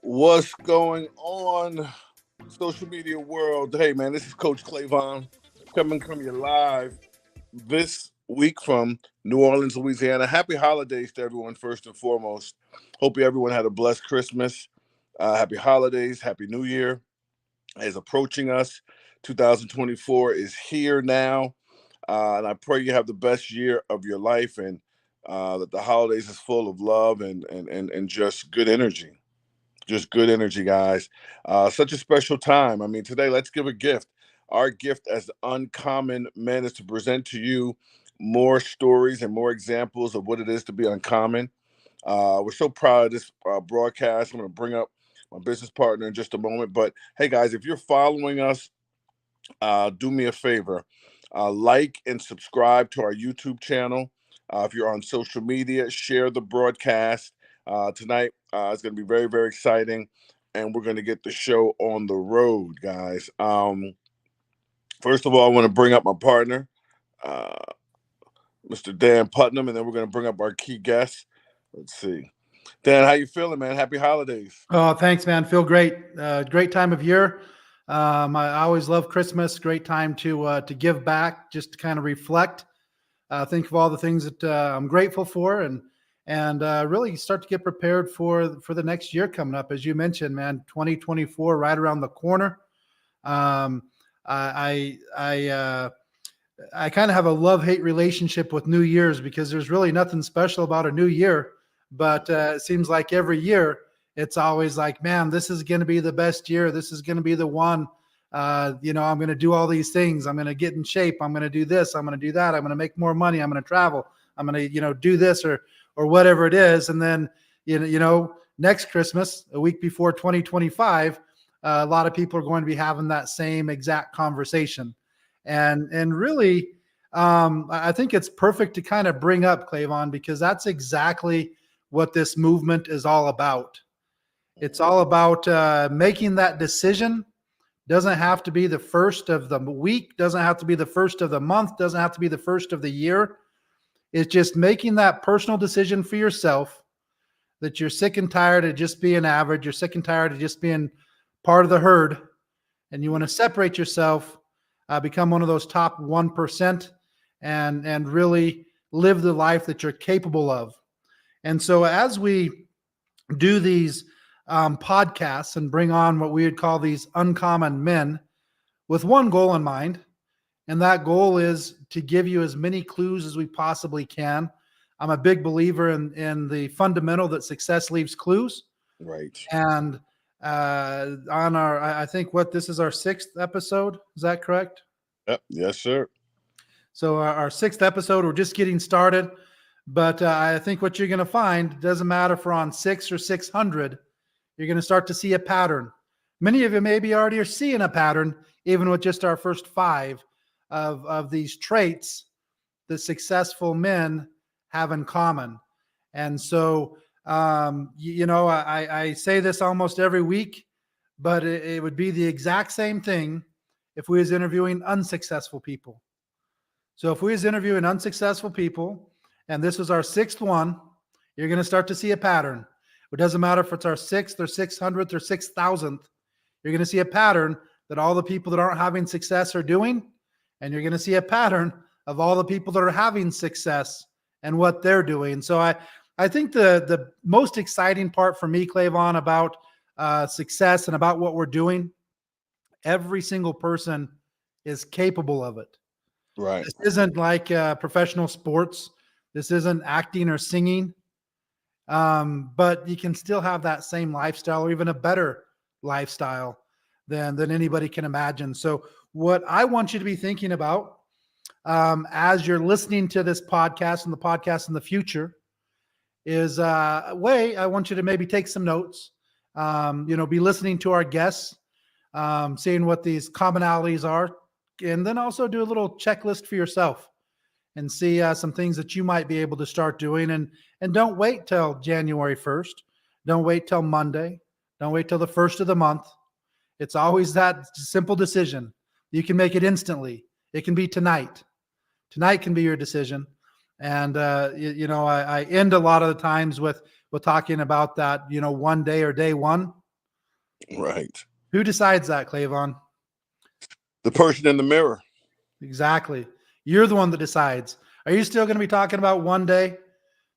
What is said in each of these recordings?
What's going on, social media world? Hey, man, this is Coach Clavon coming from you live this week from New Orleans, Louisiana. Happy holidays to everyone, first and foremost. Hope everyone had a blessed Christmas. Happy holidays. Happy New Year is approaching us. 2024 is here now. And I pray you have the best year of your life and that the holidays is full of love and just good energy. Just good energy, guys. Such a special time. I mean, today, let's give a gift. Our gift as uncommon men is to present to you more stories and more examples of what it is to be uncommon. We're so proud of this broadcast. I'm going to bring up my business partner in just a moment. But hey, guys, if you're following us, do me a favor. Like and subscribe to our YouTube channel. If you're on social media, share the broadcast. Tonight it's going to be very, very exciting, and we're going to get the show on the road, guys. First of all, I want to bring up my partner, uh, Mr. Dan Putnam, and then we're going to bring up our key guests. Let's see. Dan, how you feeling, man? Happy holidays. Oh, thanks, man. Feel great. Great time of year. I always love Christmas. Great time to give back, just to kind of reflect. Think of all the things that I'm grateful for, and really start to get prepared for the next year coming up. As you mentioned, man, 2024 right around the corner. I kind of have a love-hate relationship with New Year's because there's really nothing special about a new year. But it seems like every year it's always like, man, this is going to be the best year. This is going to be the one. I'm going to do all these things. I'm going to get in shape. I'm going to do this. I'm going to do that. I'm going to make more money. I'm going to travel. I'm going to, do this or whatever it is. And then, next Christmas, a week before 2025, a lot of people are going to be having that same exact conversation. And really, I think it's perfect to kind of bring up, Clavon, because that's exactly what this movement is all about. It's all about making that decision. Doesn't have to be the first of the week, doesn't have to be the first of the month, doesn't have to be the first of the year. It's just making that personal decision for yourself that you're sick and tired of just being average. You're sick and tired of just being part of the herd, and you want to separate yourself, become one of those top 1%, and really live the life that you're capable of. And so as we do these podcasts and bring on what we would call these uncommon men with one goal in mind, and that goal is to give you as many clues as we possibly can. I'm a big believer in the fundamental that success leaves clues. Right. And I think this is our 6th episode. Is that correct? Yep. Yes, sir. So our 6th episode, we're just getting started. But I think what you're going to find, doesn't matter if we're on 6 or 600, you're going to start to see a pattern. Many of you maybe already are seeing a pattern, even with just our first 5 of these traits that successful men have in common. And so, I say this almost every week, but it would be the exact same thing if we was interviewing unsuccessful people. So if we was interviewing unsuccessful people, and this was our 6th one, you're going to start to see a pattern. It doesn't matter if it's our 6th or 600th or 6,000th. You're going to see a pattern that all the people that aren't having success are doing, and you're going to see a pattern of all the people that are having success and what they're doing. So I think the most exciting part for me, Clavon, about success and about what we're doing, every single person is capable of it. Right. This isn't like professional sports. This isn't acting or singing, but you can still have that same lifestyle or even a better lifestyle than anybody can imagine. So what I want you to be thinking about as you're listening to this podcast and the podcast in the future is I want you to maybe take some notes, be listening to our guests, seeing what these commonalities are, and then also do a little checklist for yourself and see some things that you might be able to start doing. And don't wait till January 1st. Don't wait till Monday. Don't wait till the 1st of the month. It's always that simple decision. You can make it instantly. It can be tonight. Tonight can be your decision. And, I end a lot of the times with talking about that, one day or day one. Right. Who decides that, Clavon? The person in the mirror. Exactly. You're the one that decides. Are you still going to be talking about one day,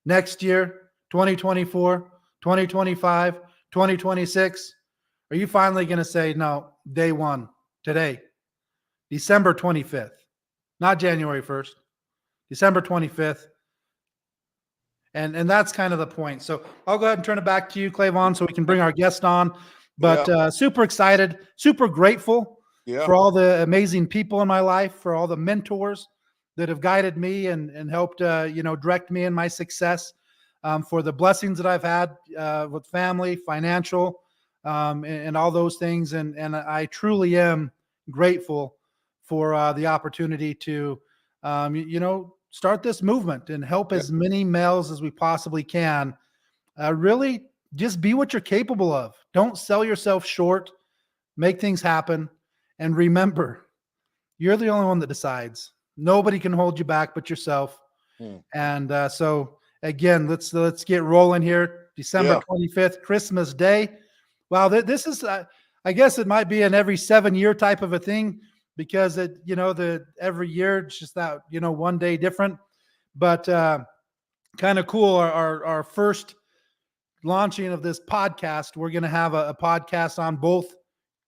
next year, 2024, 2025, 2026? Are you finally going to say, no, day one, today, December 25th, not January 1st, December 25th? And that's kind of the point. So I'll go ahead and turn it back to you, Clavon, so we can bring our guest on. But super excited, super grateful for all the amazing people in my life, for all the mentors that have guided me and helped, direct me in my success, for the blessings that I've had with family, financial, and all those things. And I truly am grateful for the opportunity to, start this movement and help as many males as we possibly can. Really just be what you're capable of. Don't sell yourself short, make things happen. And remember, you're the only one that decides. Nobody can hold you back but yourself. And so again, let's get rolling here. December 25th, Christmas Day. Wow. This is, I guess it might be an every 7-year type of a thing, because every year it's just that, one day different, but kind of cool. Our first launching of this podcast, we're going to have a podcast on both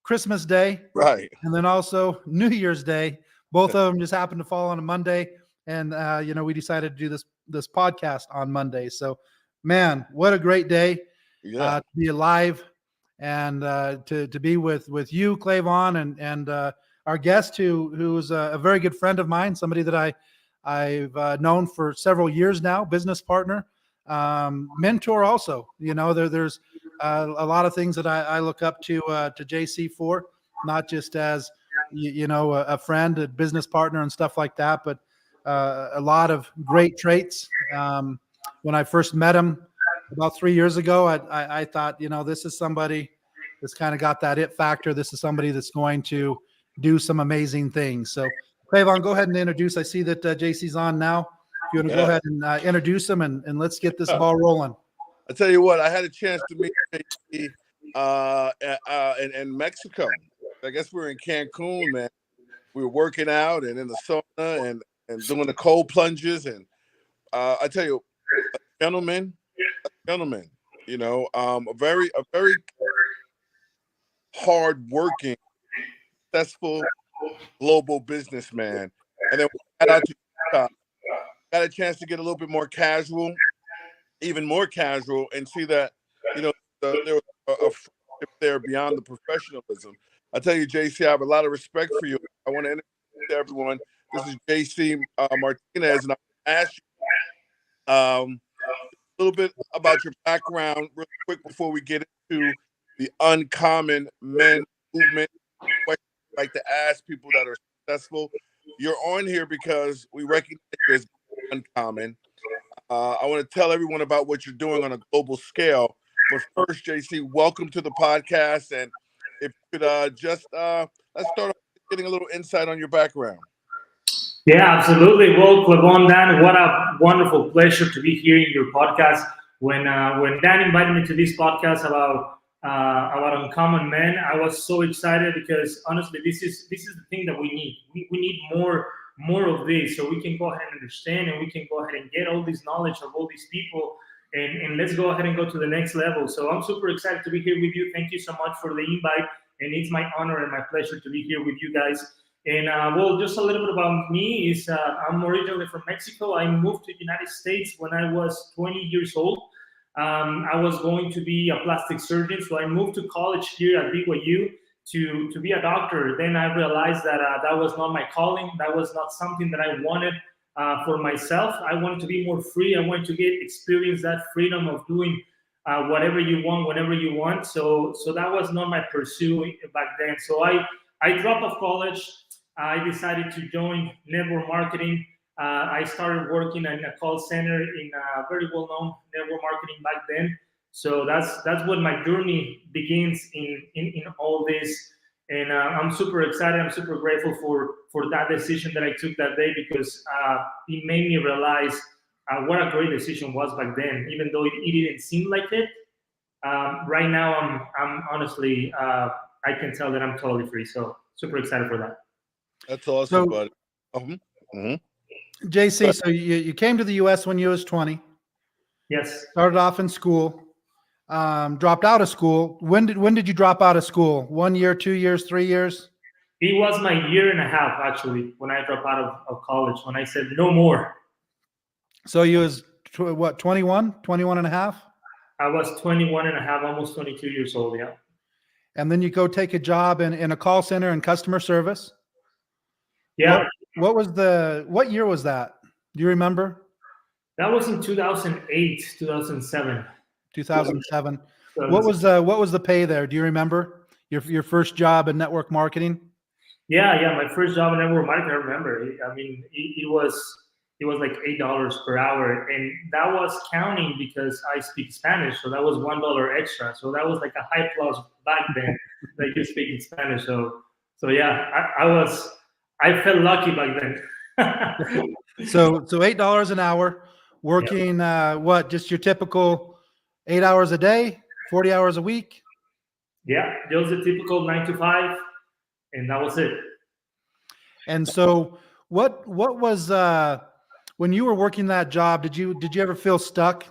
Christmas Day, right, and then also New Year's Day. Both of them just happened to fall on a Monday, and we decided to do this podcast on Monday. So, man, what a great day to be alive, and to be with you, Clavon, and our guest, who's a very good friend of mine, somebody that I've known for several years now, business partner, mentor also. There's a lot of things that I look up to JC for, not just as a friend, a business partner, and stuff like that, but a lot of great traits. When I first met him about 3 years ago, I thought, this is somebody that's kind of got that it factor. This is somebody that's going to do some amazing things. So, Clavon, go ahead and introduce. I see that JC's on now. If you want to go ahead and introduce him, and let's get this ball rolling. I tell you what, I had a chance to meet JC in Mexico. I guess we were in Cancun, man. We were working out and in the sauna and doing the cold plunges. And I tell you, a gentleman, a very hard-working, successful global businessman. And then we got out to got a chance to get a little bit more casual, even more casual, and see that there was a friendship there beyond the professionalism. I tell you, JC, I have a lot of respect for you. I want to introduce everyone. This is JC Martinez, and I ask you a little bit about your background real quick before we get into the Uncommon Men movement. I like to ask people that are successful. You're on here because we recognize you as uncommon. I want to tell everyone about what you're doing on a global scale. But first, JC, welcome to the podcast. And if you could let's start off getting a little insight on your background. Yeah, absolutely. Well, Clavon, Dan, what a wonderful pleasure to be here in your podcast. When Dan invited me to this podcast about Uncommon Men, I was so excited because honestly, this is the thing that we need. We need more of this, so we can go ahead and understand, and we can go ahead and get all this knowledge of all these people, and let's go ahead and go to the next level. So I'm super excited to be here with you. Thank you so much for the invite, and it's my honor and my pleasure to be here with you guys. And well, just a little bit about me is I'm originally from Mexico. I moved to the United States when I was 20 years old. I was going to be a plastic surgeon, so I moved to college here at BYU to be a doctor. Then I realized that that was not my calling. That was not something that I wanted for myself. I wanted to be more free. I wanted to experience that freedom of doing whatever you want, whenever you want. So that was not my pursuit back then. So I dropped off college. I decided to join network marketing. I started working in a call center in a very well-known network marketing back then. So that's what my journey begins in all this. And I'm super excited. I'm super grateful for that decision that I took that day, because it made me realize what a great decision was back then. Even though it didn't seem like it, Right now, I'm honestly, I can tell that I'm totally free. So super excited for that. That's awesome, So, buddy. Mhm. JC, so you came to the U.S. when you was 20, Yes. started off in school, dropped out of school. When did you drop out of school? 1 year, 2 years, 3 years? It was my year and a half actually when I dropped out of college. When I said no more. So you was what, 21, 21 and a half? I was 21 and a half, almost 22 years old. Yeah. And then you go take a job in a call center and customer service. Yeah. What year was that? Do you remember? That was in 2008, 2007. 2007. So What was the pay there? Do you remember your first job in network marketing? yeah, my first job in network marketing, I remember. I mean, it was like $8 per hour, and that was counting because I speak Spanish, so that was $1 extra. So that was like a high plus back then that you speak Spanish. So yeah, I felt lucky back then. So $8 an hour, working what? Just your typical 8 hours a day, 40 hours a week. Yeah, just the typical 9 to 5, and that was it. And so, what was when you were working that job? Did you ever feel stuck?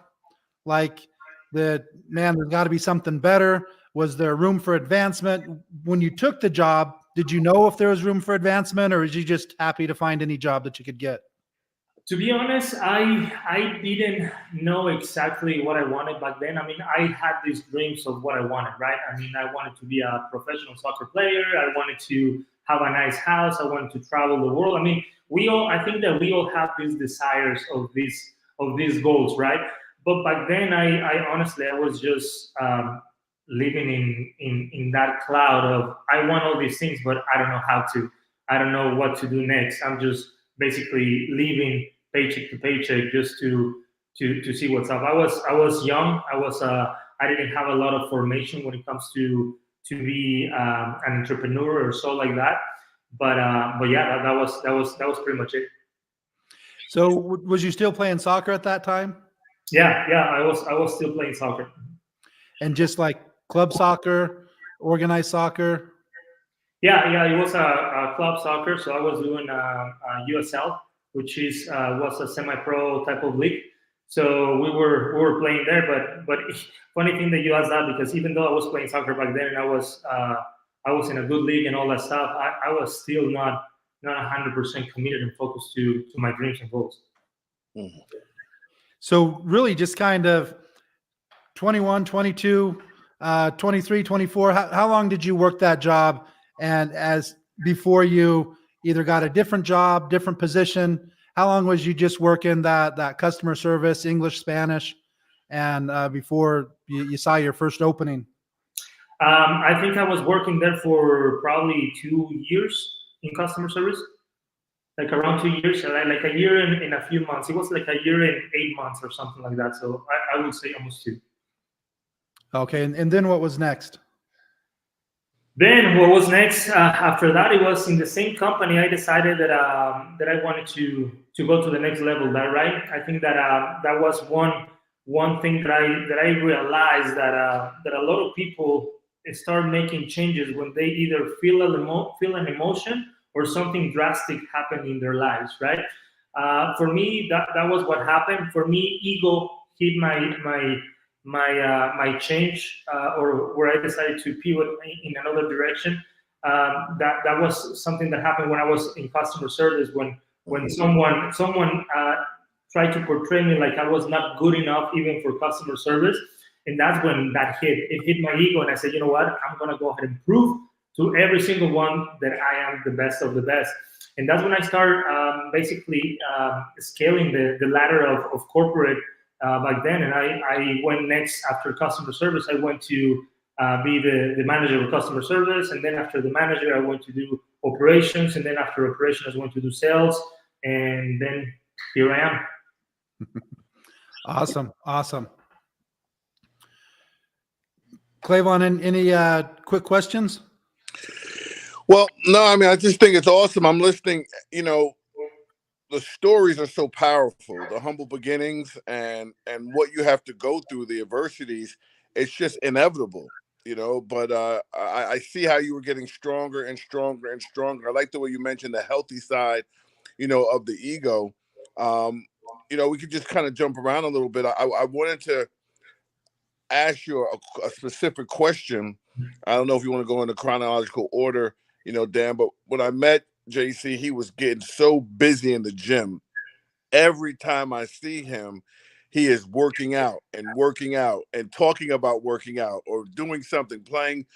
Like that, man, there's got to be something better. Was there room for advancement when you took the job? Did you know if there was room for advancement, or was you just happy to find any job that you could get? To be honest, I didn't know exactly what I wanted back then. I mean, I had these dreams of what I wanted, right? I mean, I wanted to be a professional soccer player. I wanted to have a nice house. I wanted to travel the world. I mean, I think that we all have these desires of these goals, right? But back then, I honestly, I was just living in that cloud of I want all these things, but I don't know how to. I don't know what to do next. I'm just basically living paycheck to paycheck just to see what's up. I was young. I didn't have a lot of formation when it comes to be an entrepreneur or so like that. But yeah, that was pretty much it. So was you still playing soccer at that time? Yeah, I was still playing soccer. And just like club soccer, organized soccer? Yeah, it was a club soccer. So I was doing USL, which was a semi-pro type of league. So we were playing there. But funny thing that you asked that, because even though I was playing soccer back then and I was in a good league and all that stuff, I was still not 100% committed and focused to my dreams and goals. Mm-hmm. So really just kind of 21, 22, 23, 24, how long did you work that job? And as before you either got a different job, different position, how long was you just working that customer service, English, Spanish, and before you saw your first opening? I think I was working there for probably 2 years in customer service, like around 2 years, like a year and a few months. It was like a year and 8 months or something like that. So I would say almost 2. Okay, and then what was next? Then what was next? After that, it was in the same company. I decided that I wanted to go to the next level. Right? I think that that was one thing that I realized that a lot of people start making changes when they either feel an emotion or something drastic happened in their lives. Right? For me, that was what happened. For me, ego hit my change or where I decided to pivot in another direction. That was something that happened when I was in customer service, when someone tried to portray me like I was not good enough even for customer service. And that's when that hit. It hit my ego, and I said, you know what? I'm going to go ahead and prove to every single one that I am the best of the best. And that's when I started basically scaling the ladder of corporate back then. And I went next after customer service. I went to be the manager of customer service. And then after the manager, I went to do operations. And then after operations, I went to do sales. And then here I am. Awesome. Clayvon, any quick questions? Well, no, I mean, I just think it's awesome. I'm listening, the stories are so powerful, the humble beginnings and what you have to go through, the adversities. it's just inevitable, you know. But I see how you were getting stronger and stronger and stronger. I like the way you mentioned the healthy side, you know, of the ego. You know, we could just kind of jump around a little bit. I wanted to ask you a specific question. I don't know if you want to go in the chronological order, you know, Dan, but when I met JC, he was getting so busy in the gym. Every time I see him, he is working out and talking about working out or doing something, playing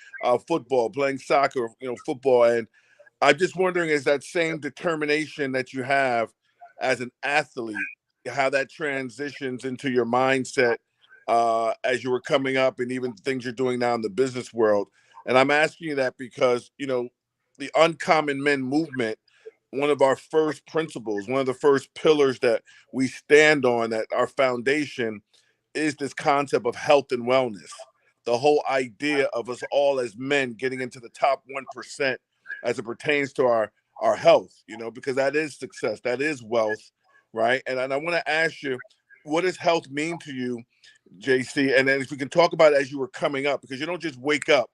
football, playing soccer, you know, football. And I'm just wondering, is that same determination that you have as an athlete, how that transitions into your mindset as you were coming up and even things you're doing now in the business world? And I'm asking you that because, you know, the Uncommon Men movement, one of our first principles, one of the first pillars that we stand on, that our foundation is this concept of health and wellness. The whole idea of us all as men getting into the top 1% as it pertains to our health, you know, because that is success, that is wealth, right? And I want to ask you, what does health mean to you, JC? And then if we can talk about it as you were coming up, because you don't just wake up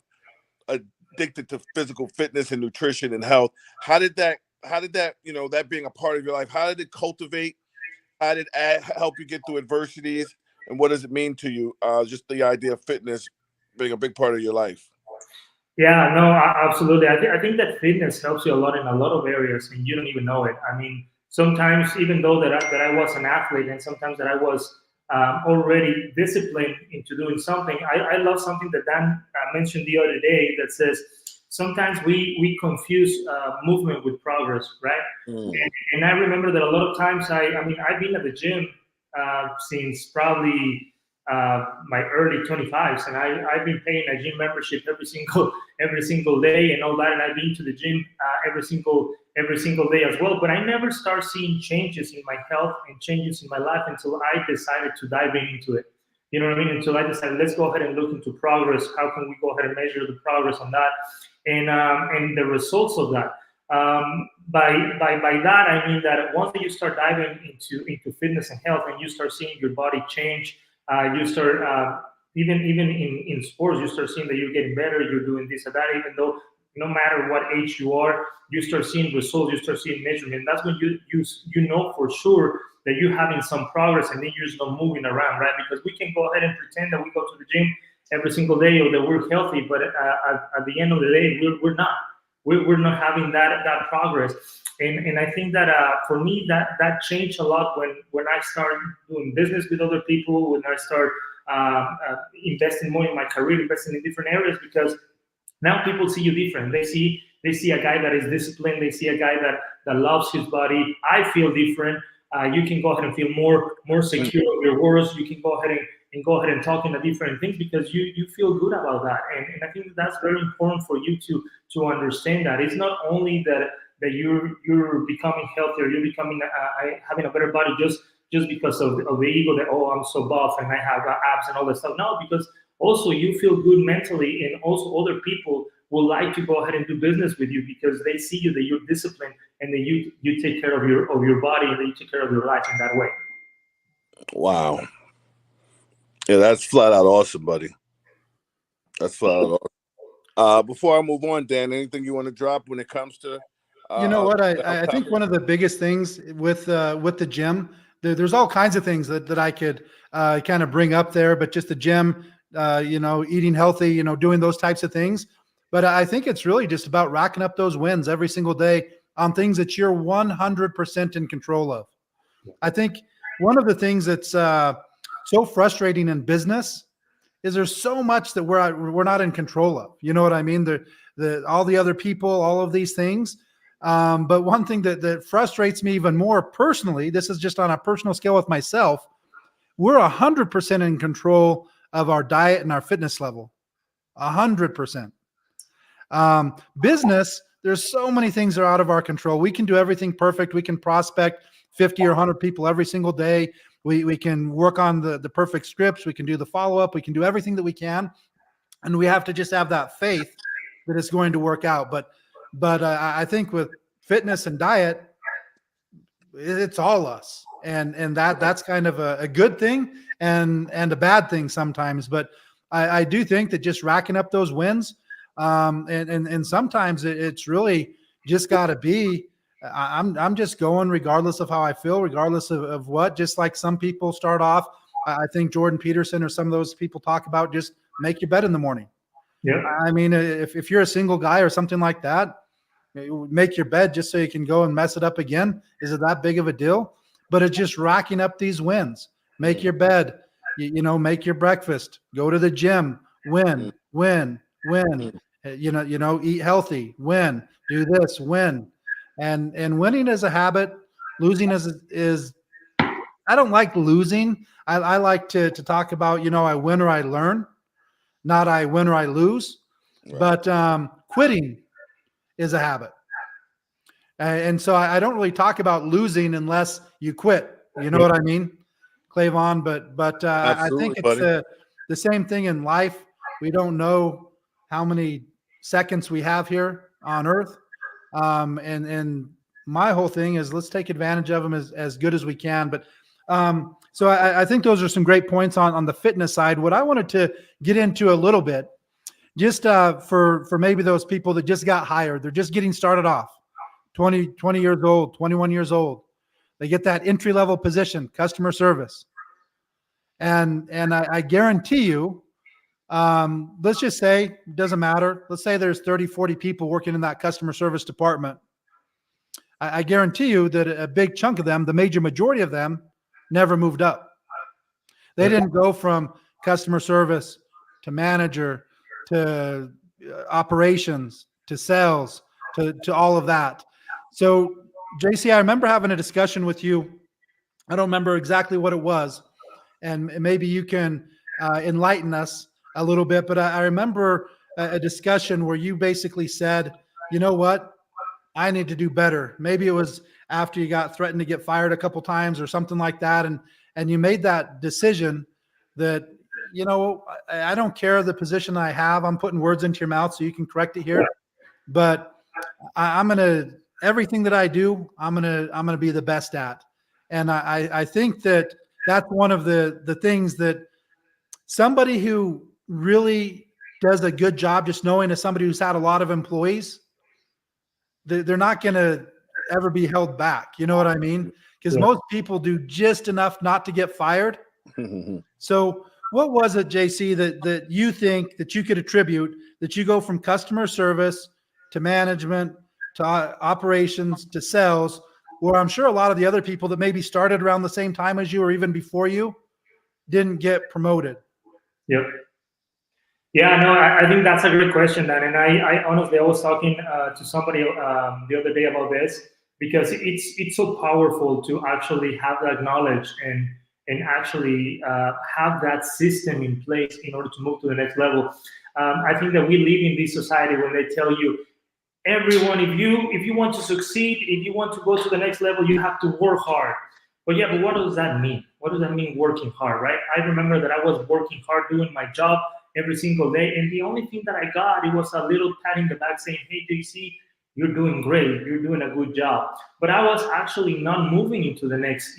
addicted to physical fitness and nutrition and health. How did that, you know, that being a part of your life, how did it cultivate? How did it help you get through adversities? And what does it mean to you? Just the idea of fitness being a big part of your life. Yeah, no, absolutely. I think that fitness helps you a lot in a lot of areas, and you don't even know it. I mean, sometimes even though that I was an athlete, and sometimes that I was already disciplined into doing something, I love something that Dan mentioned the other day that says sometimes we confuse movement with progress, right? And I remember that a lot of times I mean, I've been at the gym since probably my early 25s, and I've been paying a gym membership every single day and all that, and I've been to the gym every single day as well. But I never start seeing changes in my health and changes in my life until I decided to dive into it. You know what I mean? Until I decided, let's go ahead and look into progress. How can we go ahead and measure the progress on that and the results of that? By that I mean that once you start diving into fitness and health, and you start seeing your body change, you start even in sports, you start seeing that you're getting better, you're doing this or that, even though no matter what age you are, you start seeing results, you start seeing measurement. That's when you know for sure that you're having some progress, and then you're just not moving around, right? Because we can go ahead and pretend that we go to the gym every single day or that we're healthy, but at the end of the day, we're not. We're not having that progress. And I think that for me, that changed a lot when I started doing business with other people, when I start investing more in my career, investing in different areas, because now people see you different. They see a guy that is disciplined. They see a guy that loves his body. I feel different. You can go ahead and feel more secure of your words. You can go ahead and talk into different things because you feel good about that. And I think that's very important for you to understand that it's not only that you're becoming healthier, you're becoming having a better body just because of the ego that, oh, I'm so buff and I have abs and all that stuff. No, because also you feel good mentally, and also other people will like to go ahead and do business with you because they see you, that you're disciplined, and that you take care of your body, and that you take care of your life in that way. Wow. Yeah, that's flat out awesome, buddy. That's flat out awesome. Before I move on, Dan, anything you want to drop when it comes to you know what? I think one of the biggest things with the gym, there's all kinds of things that I could kind of bring up there, but just the gym, you know, eating healthy, you know, doing those types of things. But I think it's really just about racking up those wins every single day on things that you're 100% in control of. I think one of the things that's so frustrating in business is there's so much that we're not in control of. You know what I mean? All the other people, all of these things. But one thing that frustrates me even more personally, this is just on a personal scale with myself, we're 100% in control of our diet and our fitness level. 100%. Business, there's so many things that are out of our control. We can do everything perfect. We can prospect 50 or 100 people every single day. We can work on the perfect scripts. We can do the follow-up. We can do everything that we can. And we have to just have that faith that it's going to work out. But I think with fitness and diet, it's all us. And that's kind of a good thing and a bad thing sometimes. But I do think that just racking up those wins, and sometimes it's really just got to be. I'm just going regardless of how I feel, regardless of what. Just like some people start off, I think Jordan Peterson or some of those people talk about just make your bed in the morning. Yeah. I mean, if you're a single guy or something like that, make your bed just so you can go and mess it up again. Is it that big of a deal? But it's just racking up these wins. Make your bed, make your breakfast, go to the gym, win. Eat healthy, win, do this, win. And winning is a habit. Losing is I don't like losing. I like to talk about, I win or I learn, not I win or I lose. Right. But quitting is a habit. And so I don't really talk about losing unless you quit. You know what I mean, Clavon? But I think it's the same thing in life. We don't know how many seconds we have here on Earth. And my whole thing is let's take advantage of them as good as we can. But so I think those are some great points on the fitness side. What I wanted to get into a little bit, just for maybe those people that just got hired, they're just getting started off, 20 years old, 21 years old. They get that entry-level position, customer service. And I guarantee you, let's just say, it doesn't matter. Let's say there's 30, 40 people working in that customer service department. I guarantee you that a big chunk of them, the major majority of them, never moved up. They didn't go from customer service to manager to operations to sales to all of that. So, JC, I remember having a discussion with you. I don't remember exactly what it was, and maybe you can enlighten us a little bit. But I remember a discussion where you basically said, you know what, I need to do better. Maybe it was after you got threatened to get fired a couple times or something like that, and you made that decision that, I don't care the position I have. I'm putting words into your mouth, so you can correct it here. But I'm gonna everything that I do, I'm gonna be the best at. And I think that's one of the things that somebody who really does a good job, just knowing as somebody who's had a lot of employees, they're not going to ever be held back. You know what I mean? Because most people do just enough not to get fired. So what was it, JC, that you think that you could attribute that you go from customer service to management to operations to sales, where I'm sure a lot of the other people that maybe started around the same time as you or even before you didn't get promoted? Yep. Yeah, no, I think that's a great question, Dan. And I honestly, I was talking to somebody the other day about this, because it's so powerful to actually have that knowledge and actually have that system in place in order to move to the next level. I think that we live in this society when they tell you, everyone, if you want to succeed, if you want to go to the next level, you have to work hard. But what does that mean? What does that mean, working hard, right? I remember that I was working hard doing my job every single day, and the only thing that I got, it was a little pat in the back saying, hey, JC, you're doing great, you're doing a good job. But I was actually not moving into the next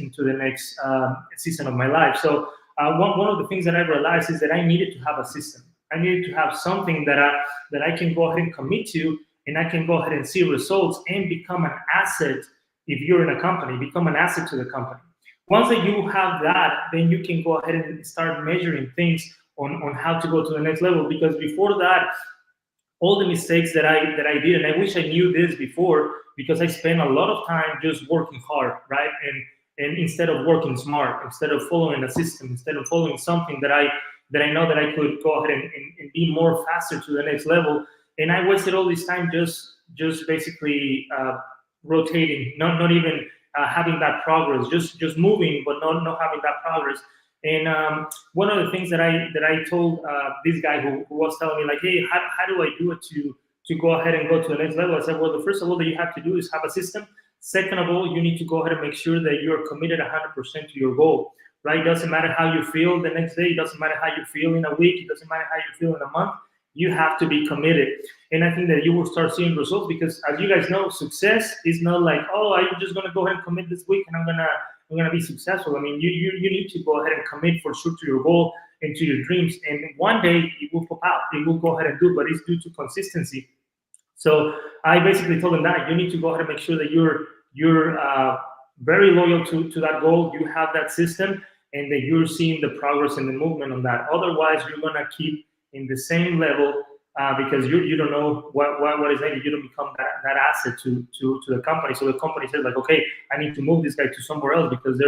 season of my life. So one of the things that I realized is that I needed to have a system. I needed to have something that I can go ahead and commit to, and I can go ahead and see results and become an asset. If you're in a company, become an asset to the company. Once that you have that, then you can go ahead and start measuring things on how to go to the next level. Because before that, all the mistakes that I did, and I wish I knew this before, because I spent a lot of time just working hard, right? And instead of working smart, instead of following a system, instead of following something that I know that I could go ahead and be more faster to the next level. And I wasted all this time just basically rotating, not even having that progress, just moving, but not having that progress. And one of the things that I told this guy who was telling me, like, hey, how do I do it to go ahead and go to the next level? I said, well, the first of all that you have to do is have a system. Second of all, you need to go ahead and make sure that you're committed 100% to your goal, right? It doesn't matter how you feel the next day. It doesn't matter how you feel in a week. It doesn't matter how you feel in a month. You have to be committed. And I think that you will start seeing results, because as you guys know, success is not like, oh, I'm just going to go ahead and commit this week and I'm going to be successful. I mean, you need to go ahead and commit for sure to your goal. into your dreams, and one day it will pop out. It will go ahead and do, but it's due to consistency. So I basically told them that you need to go ahead and make sure that you're very loyal to that goal. You have that system, and that you're seeing the progress and the movement on that. Otherwise, you're gonna keep in the same level because you don't know what is needed. You don't become that asset to the company. So the company says like, okay, I need to move this guy to somewhere else because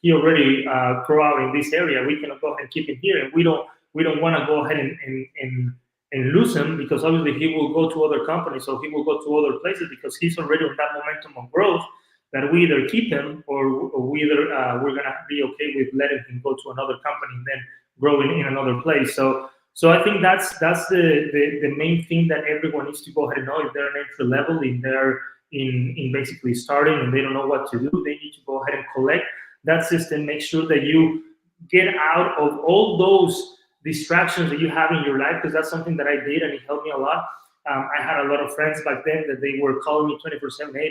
he already grow out in this area. We can go ahead and keep him here, and we don't want to go ahead and lose him because obviously he will go to other companies, so he will go to other places because he's already on that momentum of growth that we either keep him or we're gonna be okay with letting him go to another company and then growing in another place. So I think that's the main thing that everyone needs to go ahead and know. If they're an entry level, if they're in basically starting and they don't know what to do, they need to go ahead and collect that system. Make sure that you get out of all those distractions that you have in your life, because that's something that I did and it helped me a lot. I had a lot of friends back then that they were calling me 24/7. Hey,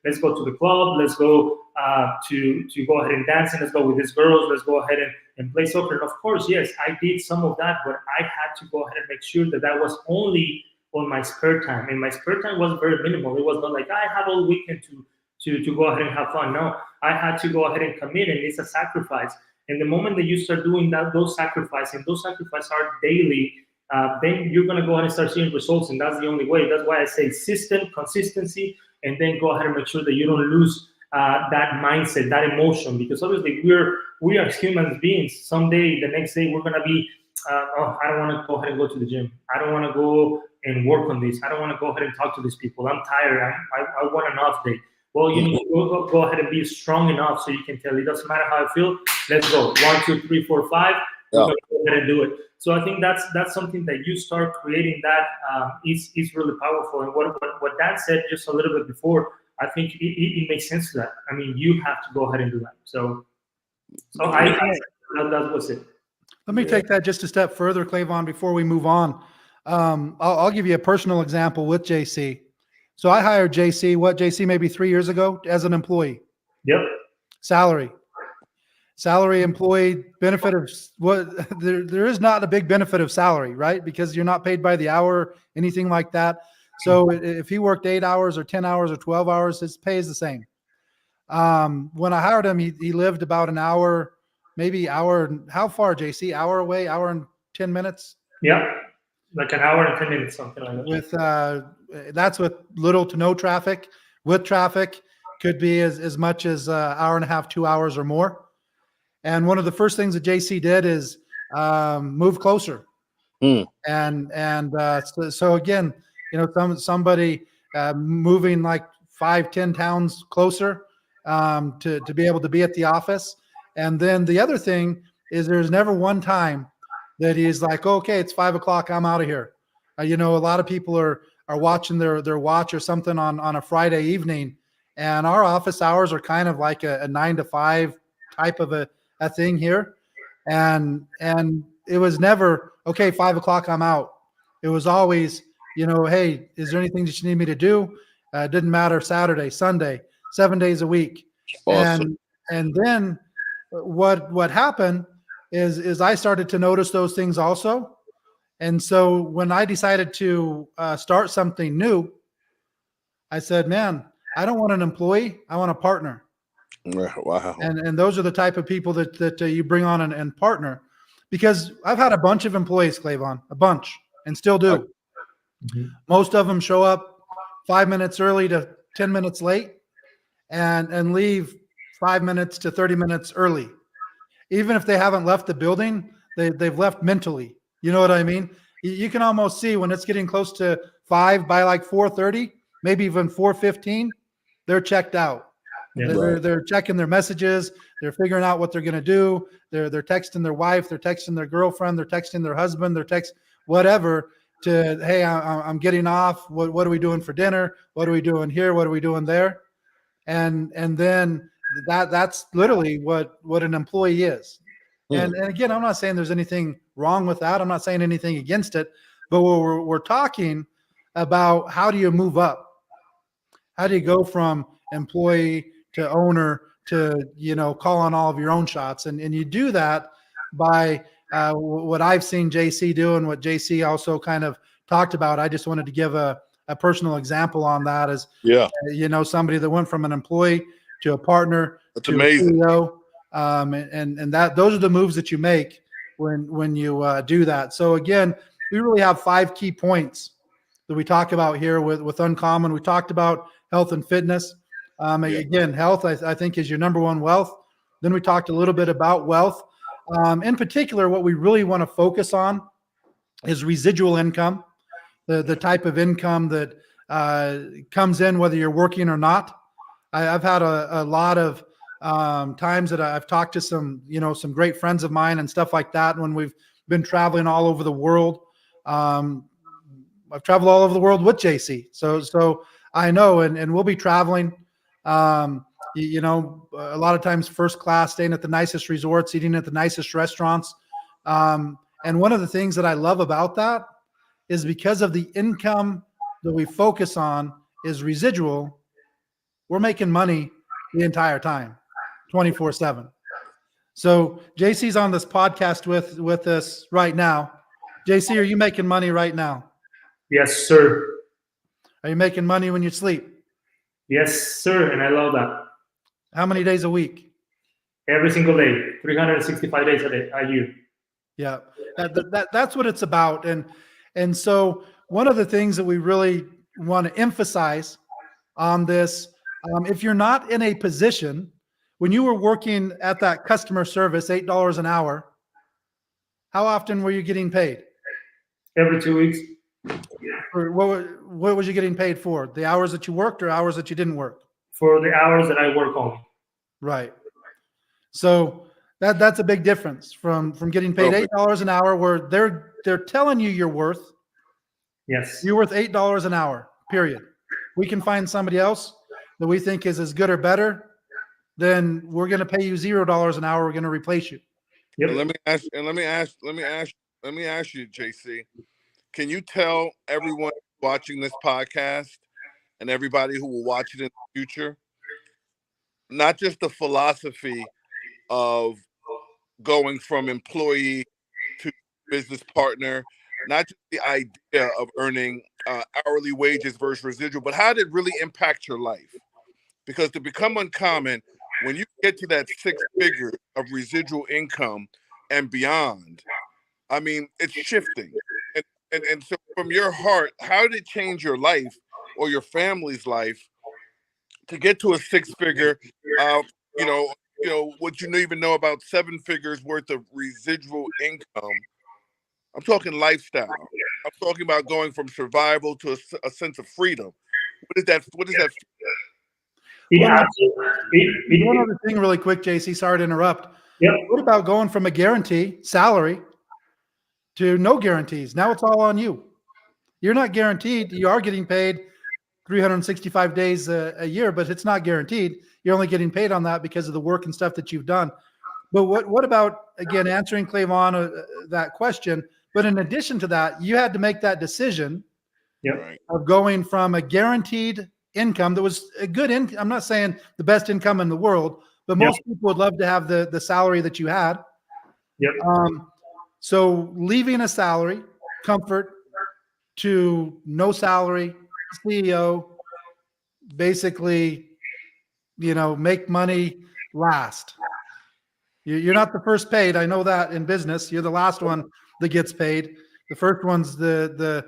let's go to the club. Let's go to go ahead and dance, and let's go with these girls. Let's go ahead and play soccer. And of course, yes, I did some of that, but I had to go ahead and make sure that was only on my spare time. And my spare time was very minimal. It was not like I have all weekend to go ahead and have fun. No, I had to go ahead and commit, and it's a sacrifice. And the moment that you start doing those sacrifices, and those sacrifices are daily, then you're going to go ahead and start seeing results, and that's the only way. That's why I say system, consistency, and then go ahead and make sure that you don't lose that mindset, that emotion, because obviously we are human beings. Someday, the next day, we're going to be, I don't want to go ahead and go to the gym. I don't want to go and work on this. I don't want to go ahead and talk to these people. I'm tired. I want an off day. Well, you need to go ahead and be strong enough so you can tell. It doesn't matter how I feel. Let's go. 1, 2, 3, 4, 5. We're going to go ahead and do it. So I think that's something that you start creating that is really powerful. And what Dan said just a little bit before, I think it makes sense to that. I mean, you have to go ahead and do that. So that was it. Let me take that just a step further, Clayvon, before we move on. I'll give you a personal example with JC. So I hired JC maybe 3 years ago as an employee. Yep. Salary employee benefit of what there is not a big benefit of salary, right? Because you're not paid by the hour, anything like that. So if he worked 8 hours or 10 hours or 12 hours, his pay is the same. When I hired him, he lived about an hour, maybe hour. How far, JC? Hour away, hour and 10 minutes? Yeah. Like an hour and 10 minutes, something like that. With that's with little to no traffic. With traffic, could be as much as hour and a half, 2 hours or more. And one of the first things that JC did is move closer. And so again, you know, somebody moving like 5-10 towns closer to be able to be at the office. And then the other thing is there's never one time that he's like, okay, it's 5 o'clock, I'm out of here. You know, a lot of people are watching their watch or something on a Friday evening, and our office hours are kind of like a 9 to 5 type of a thing here. And it was never, okay, 5 o'clock, I'm out. It was always, you know, hey, is there anything that you need me to do? It didn't matter, Saturday, Sunday, 7 days a week. Awesome. And then what happened is I started to notice those things also. And so when I decided to start something new, I said, man, I don't want an employee. I want a partner. Wow. And those are the type of people that you bring on and partner, because I've had a bunch of employees, Clayvon, a bunch, and still do. Most of them show up 5 minutes early to 10 minutes late and leave 5 minutes to 30 minutes early. Even if they haven't left the building, they've left mentally. You know what I mean? You can almost see when it's getting close to 5, by like 4:30, maybe even 4:15, they're checked out. Yeah, they're checking their messages. They're figuring out what they're going to do. They're texting their wife. They're texting their girlfriend. They're texting their husband. They're text whatever to, hey, I'm getting off. What are we doing for dinner? What are we doing here? What are we doing there? And then that's literally what an employee is. And again, I'm not saying there's anything wrong with that. I'm not saying anything against it, but we're talking about how do you move up? How do you go from employee to owner to, you know, call on all of your own shots? And you do that by what I've seen JC do and what JC also kind of talked about. I just wanted to give a personal example on that as, Yeah, somebody that went from an employee to a partner that's to amazing. a CEO. And that those are the moves that you make when you do that. So again, we really have 5 key points that we talk about here with Uncommon. We talked about health and fitness. Again, health, I think, is your number one wealth. Then we talked a little bit about wealth. In particular, what we really want to focus on is residual income, the type of income that comes in whether you're working or not. I've had a lot of times that I've talked to some great friends of mine and stuff like that when we've been traveling all over the world. I've traveled all over the world with JC, so I know, and we'll be traveling. A lot of times first class, staying at the nicest resorts, eating at the nicest restaurants. And one of the things that I love about that is because of the income that we focus on is residual. We're making money the entire time, 24/7. So JC's on this podcast with us right now. JC, are you making money right now? Yes, sir. Are you making money when you sleep? Yes, sir. And I love that. How many days a week? Every single day, 365 days a year. Yeah, that's what it's about. And so one of the things that we really want to emphasize on this, if you're not in a position, when you were working at that customer service, $8 an hour, how often were you getting paid? Every 2 weeks. Or what was you getting paid for? The hours that you worked or hours that you didn't work? For the hours that I work on. Right. So that's a big difference from getting paid $8 an hour, where they're telling you you're worth. Yes. You're worth $8 an hour, period. We can find somebody else that we think is as good or better, then we're going to pay you $0 an hour. We're going to replace you. Yep. Let me ask you, JC, can you tell everyone watching this podcast and everybody who will watch it in the future, not just the philosophy of going from employee to business partner, not just the idea of earning hourly wages versus residual, but how did it really impact your life? Because to become Uncommon, when you get to that 6 figures of residual income and beyond, I mean, it's shifting. And so from your heart, how did it change your life or your family's life to get to a 6 figure, what you even know about 7 figures worth of residual income? I'm talking lifestyle. I'm talking about going from survival to a sense of freedom. What is that? One other thing really quick, JC, sorry to interrupt. Yep. What about going from a guarantee salary to no guarantees? Now it's all on you. You're not guaranteed. You are getting paid 365 days a year, but it's not guaranteed. You're only getting paid on that because of the work and stuff that you've done. But what about, again, answering Clayvon that question? But in addition to that, you had to make that decision of going from a guaranteed income that was a good income. I'm not saying the best income in the world, but most people would love to have the salary that you had. Yep. So leaving a salary, comfort, to no salary, CEO, basically, make money last. You're not the first paid. I know that in business, you're the last one that gets paid. The first one's the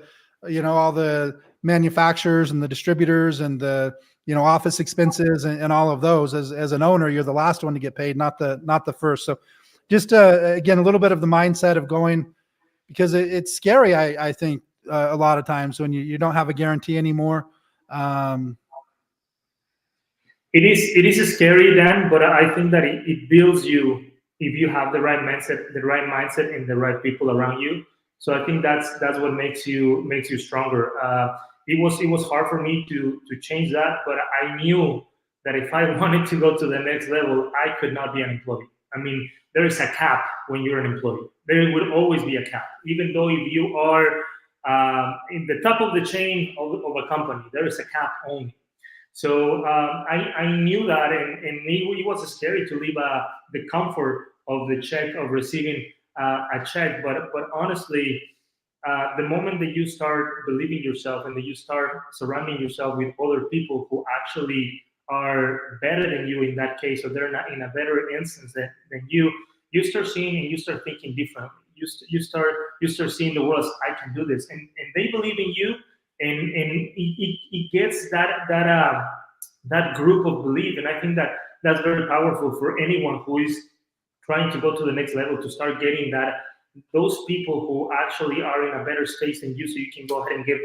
all the manufacturers and the distributors and the office expenses and all of those. As an owner, you're the last one to get paid, not the first. So just again, a little bit of the mindset of going, because it's scary. I think a lot of times when you don't have a guarantee anymore. It is scary, Dan, but I think that it builds you if you have the right mindset and the right people around you. So I think that's what makes you stronger. It was hard for me to change that, but I knew that if I wanted to go to the next level, I could not be an employee. I mean, there is a cap when you're an employee. There will always be a cap, even though if you are in the top of the chain of a company, there is a cap only. So I knew that, and it was scary to leave the comfort of the check of receiving a check. But honestly, the moment that you start believing yourself and that you start surrounding yourself with other people who actually are better than you in that case, or they're not in a better instance than you start seeing and you start thinking differently. You start seeing the world as, I can do this, and they believe in you, and it gets that group of belief, and I think that that's very powerful for anyone who is trying to go to the next level, to start getting those people who actually are in a better space than you, so you can go ahead and get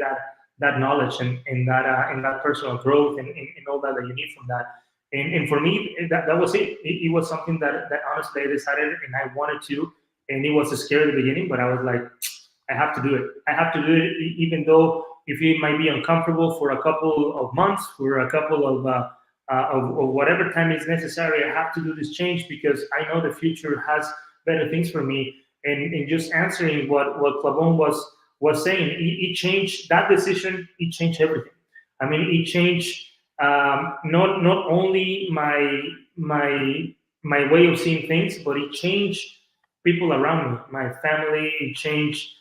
that knowledge and that personal growth and all that you need from that. And for me, that was it. It was something that honestly I decided and I wanted to, and it was scary at the beginning, but I was like, I have to do it. I have to do it, even though if it might be uncomfortable for a couple of months, for a couple of whatever time is necessary. I have to do this change because I know the future has better things for me. And just answering what Clavon was saying, it changed that decision. It changed everything. I mean, it changed not only my way of seeing things, but it changed people around me, my family. It changed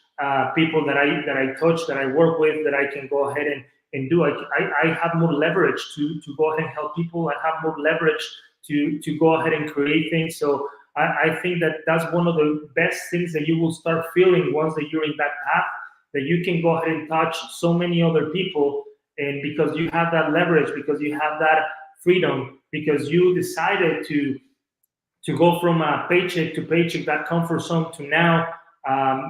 people that I touch, that I work with, that I can go ahead and do. I have more leverage to go ahead and help people. I have more leverage to go ahead and create things. So I think that that's one of the best things that you will start feeling once that you're in that path, that you can go ahead and touch so many other people. And because you have that leverage, because you have that freedom, because you decided to go from a paycheck to paycheck, that comfort zone, to now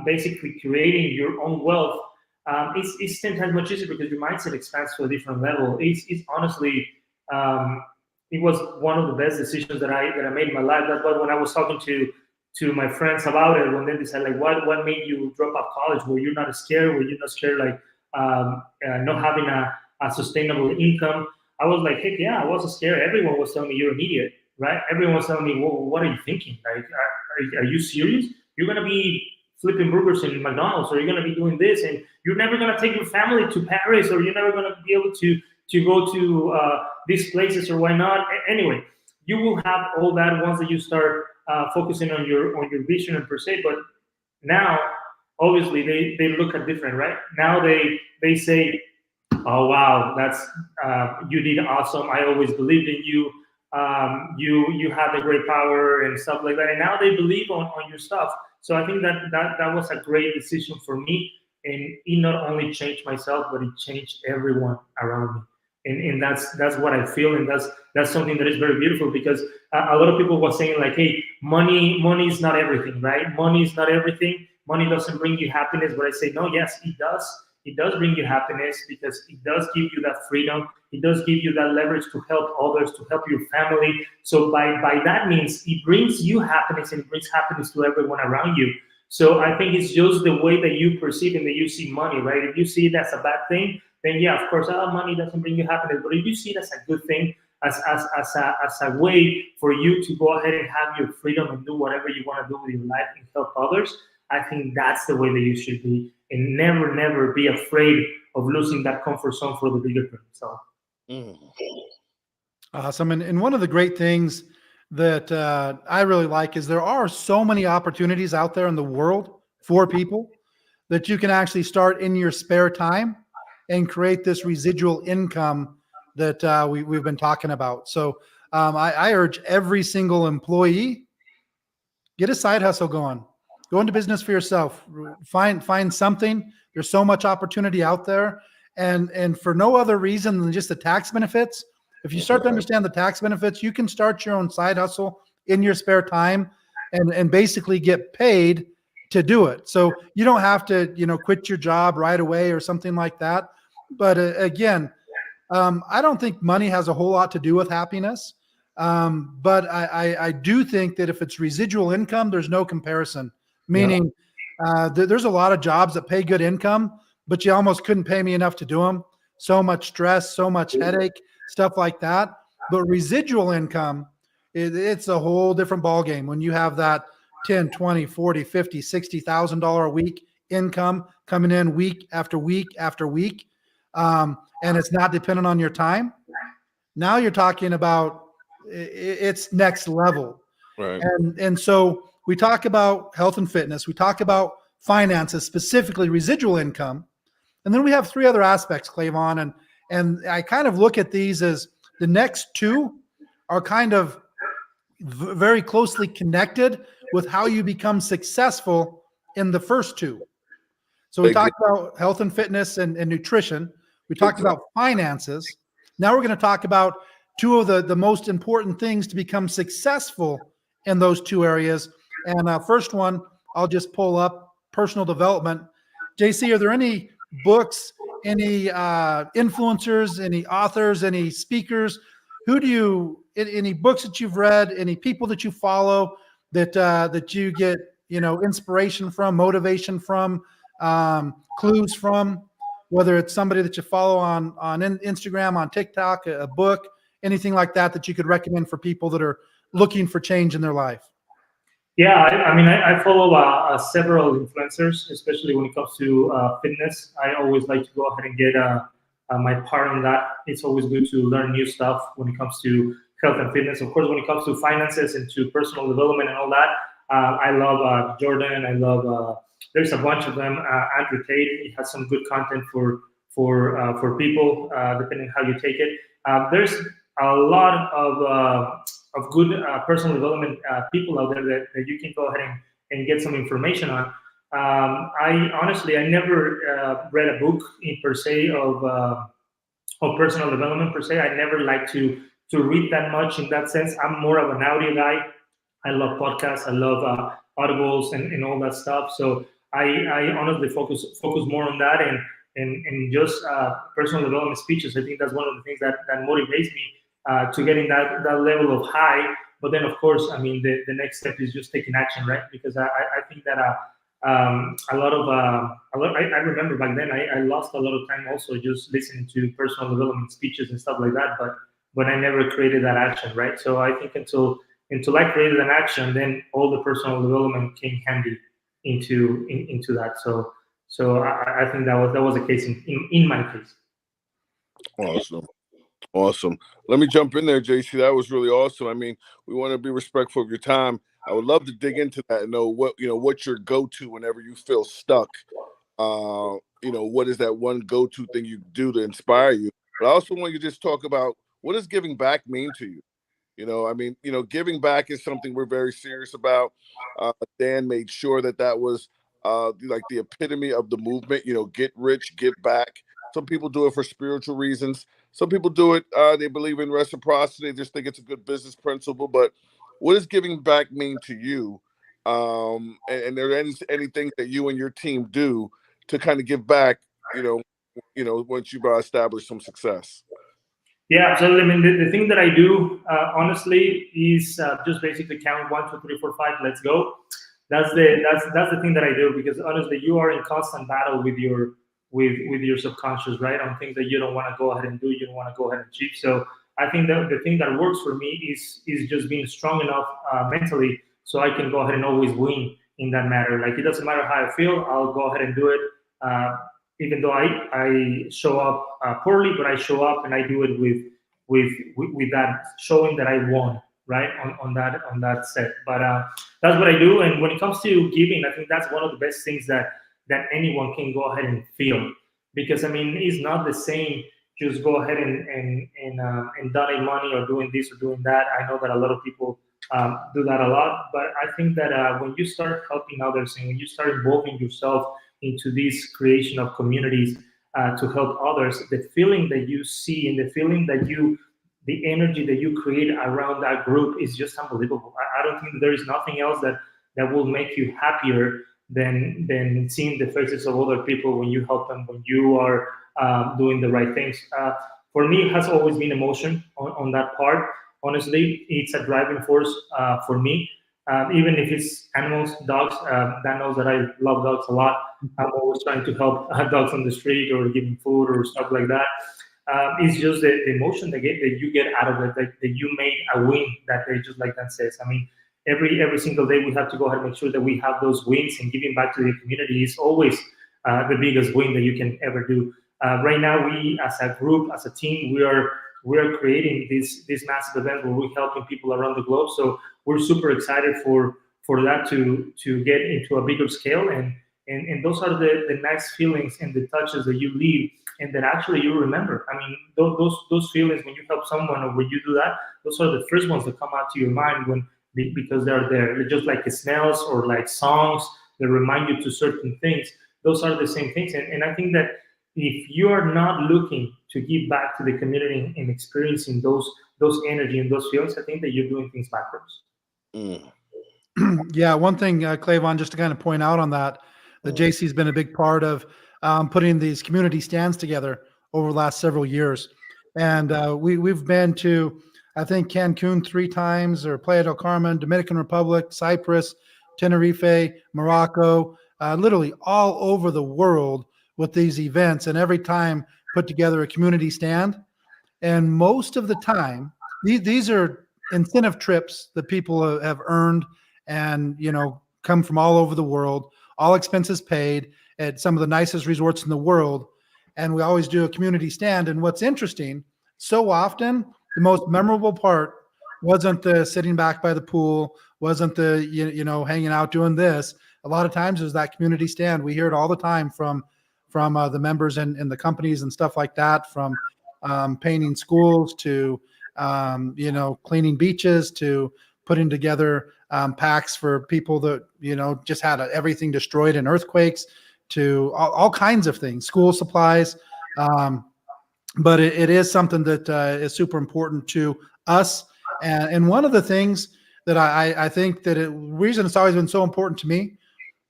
basically creating your own wealth, it's 10 times much easier because your mindset expands to a different level. It's honestly, it was one of the best decisions that I made in my life. That's why when I was talking to my friends about it, when they decided like, what made you drop out of college? Were you not scared? Were you not scared like not having a sustainable income? I was like, heck yeah, I wasn't scared. Everyone was telling me you're an idiot, right? Everyone was telling me, well, what are you thinking? Like, are you serious? You're gonna be flipping burgers in McDonald's, or you're gonna be doing this, and you're never gonna take your family to Paris, or you're never gonna be able to go to these places, or why not? Anyway, you will have all that once that you start focusing on your vision and per se. But now, obviously, they look at different, right? Now they say, oh wow, that's you did awesome. I always believed in you. You had a great power and stuff like that. And now they believe on your stuff. So I think that was a great decision for me. And it not only changed myself, but it changed everyone around me. And that's what I feel. And that's something that is very beautiful, because a lot of people were saying like, hey, money is not everything, right? Money is not everything. Money doesn't bring you happiness. But I say, no, yes, it does. It does bring you happiness, because it does give you that freedom. It does give you that leverage to help others, to help your family. So by that means, it brings you happiness, and it brings happiness to everyone around you. So I think it's just the way that you perceive and that you see money, right? If you see it as a bad thing, then yeah, of course, money doesn't bring you happiness. But if you see it as a good thing, as a way for you to go ahead and have your freedom and do whatever you want to do with your life and help others, I think that's the way that you should be. And never be afraid of losing that comfort zone for the bigger thing. So awesome. And one of the great things that I really like is there are so many opportunities out there in the world for people that you can actually start in your spare time and create this residual income that we've been talking about. So I urge every single employee, get a side hustle going. Go into business for yourself. Find something. There's so much opportunity out there, and for no other reason than just the tax benefits. If you start to understand the tax benefits, you can start your own side hustle in your spare time, and basically get paid to do it. So you don't have to, quit your job right away or something like that. But again, I don't think money has a whole lot to do with happiness. But I do think that if it's residual income, there's no comparison. Meaning, there's a lot of jobs that pay good income, but you almost couldn't pay me enough to do them. So much stress, so much headache, stuff like that. But residual income, it's a whole different ballgame when you have that 10, 20, 40, 50, $60,000 a week income coming in week after week after week. And it's not dependent on your time. Now you're talking about it's next level. Right. And so we talk about health and fitness, we talk about finances, specifically residual income, and then we have three other aspects, Clavon, and I kind of look at these as the next two are kind of very closely connected with how you become successful in the first two. So we talked about health and fitness and nutrition. We talked about finances. Now we're going to talk about two of the most important things to become successful in those two areas. And first one, I'll just pull up personal development. JC, are there any books, any influencers, any authors, any speakers? Any books that you've read, any people that you follow that you get, inspiration from, motivation from, clues from, whether it's somebody that you follow on Instagram, on TikTok, a book, anything like that you could recommend for people that are looking for change in their life? Yeah, I follow several influencers, especially when it comes to fitness. I always like to go ahead and get my part on that. It's always good to learn new stuff when it comes to health and fitness. Of course, when it comes to finances and to personal development and all that, I love Jordan. I love there's a bunch of them. Andrew Tate, he has some good content for people, depending how you take it. There's a lot of good personal development people out there that you can go ahead and get some information on. I never read a book in per se of personal development per se. I never like to read that much in that sense. I'm more of an audio guy. I love podcasts. I love audibles and all that stuff. So I honestly focus more on that and just personal development speeches. I think that's one of the things that motivates me to getting that level of high. But then, of course, the next step is just taking action, right? Because I think that I remember back then I lost a lot of time also just listening to personal development speeches and stuff like that. But I never created that action, right? So I think until I created an action, then all the personal development came handy into that. So I think that was the case in my case. Awesome. Let me jump in there, JC. That was really awesome. We want to be respectful of your time. I would love to dig into that and know what's your go-to whenever you feel stuck. What is that one go-to thing you do to inspire you? But I also want you to just talk about, what does giving back mean to you? Giving back is something we're very serious about. Dan made sure that was like the epitome of the movement. Get rich, give back. Some people do it for spiritual reasons. Some people do it, they believe in reciprocity. They just think it's a good business principle. But what does giving back mean to you? And are there anything that you and your team do to kind of give back, once you've established some success? Yeah, absolutely. The thing that I do, honestly, is just basically count 1, 2, 3, 4, 5. Let's go. That's the thing that I do, because honestly, you are in constant battle with your subconscious, right? On things that you don't want to go ahead and do, you don't want to go ahead and achieve. So I think that the thing that works for me is just being strong enough mentally, so I can go ahead and always win in that matter. Like, it doesn't matter how I feel, I'll go ahead and do it. Even though I show up poorly, but I show up and I do it with that showing that I won, right, on that set. But that's what I do. And when it comes to giving, I think that's one of the best things that anyone can go ahead and feel, because it's not the same just go ahead and donate money or doing this or doing that. I know that a lot of people do that a lot, but I think that when you start helping others and when you start involving yourself into this creation of communities to help others, the feeling that you see and the feeling that the energy that you create around that group is just unbelievable. I don't think there is nothing else that will make you happier than seeing the faces of other people when you help them, when you are doing the right things. For me, it has always been emotion on that part. Honestly, it's a driving force for me. Even if it's animals, dogs, Dan knows that I love dogs a lot. I'm always trying to help dogs on the street or give them food or stuff like that. It's just the emotion that you get out of it, that you made a win that day, just like Dan says. Every single day we have to go ahead and make sure that we have those wins, and giving back to the community is always the biggest win that you can ever do. Right now, we as a group, as a team, we are creating this massive event where we're helping people around the globe. So we're super excited for for that to get into a bigger scale. And those are the nice feelings and the touches that you leave and that actually you remember. I mean, those feelings when you help someone or when you do that, those are the first ones that come out to your mind because they're there. They're just like smells or like songs that remind you to certain things. Those are the same things. And I think that if you are not looking to give back to the community and experiencing those energy and those feelings, I think that you're doing things backwards. Yeah, one thing, Clavon, just to kind of point out on that, the JC's been a big part of putting these community stands together over the last several years. And we've been to, I think, Cancun 3 times, or Playa del Carmen, Dominican Republic, Cyprus, Tenerife, Morocco, literally all over the world with these events, and every time put together a community stand. And most of the time, these are incentive trips that people have earned and, you know, come from all over the world, all expenses paid at some of the nicest resorts in the world. And we always do a community stand. And what's interesting, so often the most memorable part wasn't the sitting back by the pool, wasn't the, you know, hanging out doing this. A lot of times it was that community stand. We hear it all the time from the members and the companies and stuff like that, from painting schools to, you know, cleaning beaches to putting together packs for people that, you know, just had everything destroyed in earthquakes, to all kinds of things, school supplies. But it is something that is super important to us. And one of the things that I think that reason it's always been so important to me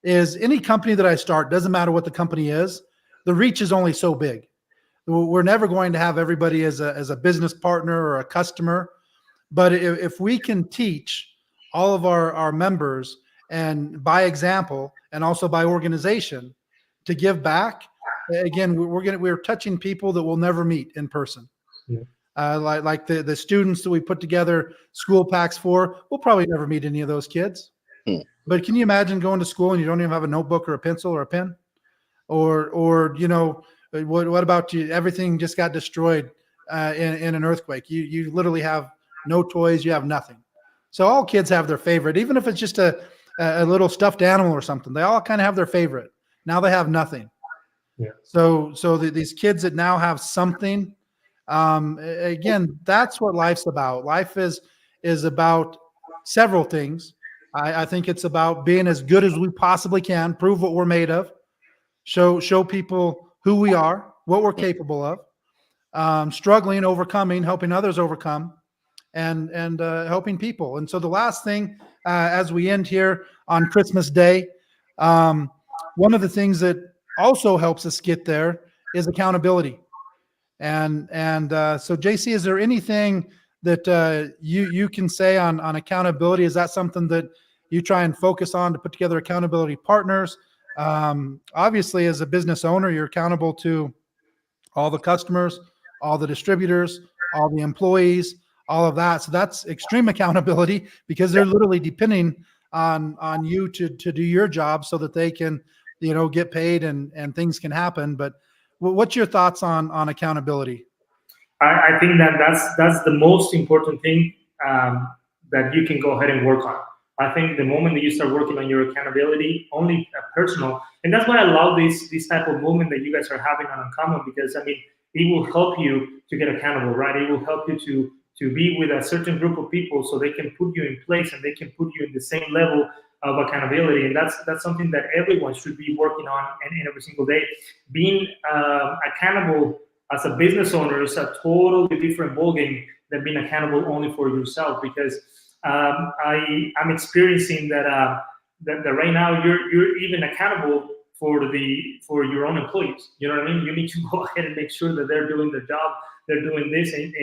is any company that I start, doesn't matter what the company is, the reach is only so big. We're never going to have everybody as a business partner or a customer. But if we can teach all of our members, and by example and also by organization, to give back, again, we're touching people that we'll never meet in person. Yeah. Like the students that we put together school packs for, we'll probably never meet any of those kids. But can you imagine going to school and you don't even have a notebook or a pencil or a pen? Or you know, what about you? Everything just got destroyed in an earthquake. You literally have no toys. You have nothing. So all kids have their favorite, even if it's just a little stuffed animal or something. They all kind of have their favorite. Now they have nothing. Yeah. So these kids that now have something, again, that's what life's about. Life is about several things. I think it's about being as good as we possibly can, prove what we're made of, show people who we are, what we're capable of, struggling, overcoming, helping others overcome, and helping people. And so the last thing, as we end here on Christmas Day, one of the things that also helps us get there is accountability. And so JC, is there anything that you can say on accountability? Is that something that you try and focus on to put together accountability partners? Obviously, as a business owner, you're accountable to all the customers, all the distributors, all the employees, all of that. So that's extreme accountability, because they're literally depending on you to do your job so that they can, you know, get paid and things can happen. But what's your thoughts on accountability? I think that's the most important thing that you can go ahead and work on. I think the moment that you start working on your accountability, only personal, and that's why I love this type of movement that you guys are having on Uncommon, because I mean, it will help you to get accountable, right? It will help you to be with a certain group of people so they can put you in place and they can put you in the same level of accountability. And that's something that everyone should be working on and every single day. Being accountable as a business owner is a totally different ballgame than being accountable only for yourself, because I'm experiencing that right now you're even accountable for your own employees. You know what I mean? You need to go ahead and make sure that they're doing their job, they're doing this, and